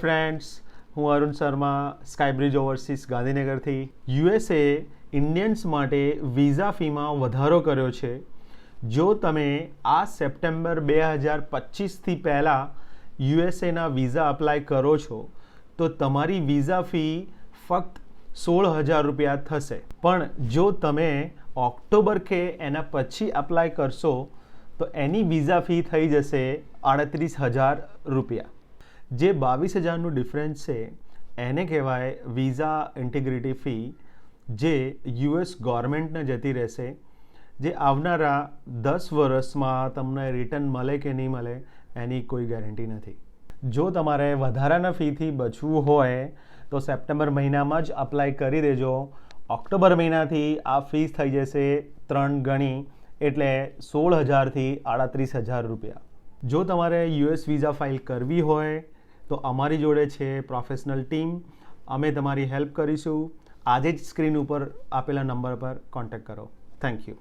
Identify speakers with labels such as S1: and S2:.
S1: Friends, હું Arun Sharma, સ્કાયબ્રિજ overseas ગાંધીનગરથી. USA Indians માટે વિઝા ફીમાં વધારો કર્યો છે. જો તમે આ સપ્ટેમ્બર 2025થી પહેલાં યુએસએના વિઝા અપ્લાય કરો છો તો તમારી વિઝા ફી ફક્ત 16,000 રૂપિયા થશે. પણ જો તમે ઓક્ટોબર કે એના પછી અપ્લાય કરશો તો એની વિઝા ફી થઈ જશે 38,000 રૂપિયા. જે 22,000નું ડિફરન્સ છે એને કહેવાય વિઝા ઇન્ટિગ્રિટી ફી, જે યુએસ ગવર્મેન્ટને જતી રહેશે, જે આવનારા 10 વર્ષમાં તમને રિટર્ન મળે કે નહીં મળે એની કોઈ ગેરંટી નથી. જો તમારે વધારાના ફીથી બચવું હોય તો સપ્ટેમ્બર મહિનામાં જ અપ્લાય કરી દેજો. ઓક્ટોબર મહિનાથી આ ફીસ થઈ જશે 3 ગણી, એટલે 16,000થી 38,000 રૂપિયા. જો તમારે યુએસ વિઝા ફાઇલ કરવી હોય તો અમારી જોડે છે પ્રોફેશનલ ટીમ. અમે તમારી હેલ્પ કરીશું. આજે જ સ્ક્રીન ઉપર આપેલા નંબર પર કોન્ટેક્ટ કરો. Thank you.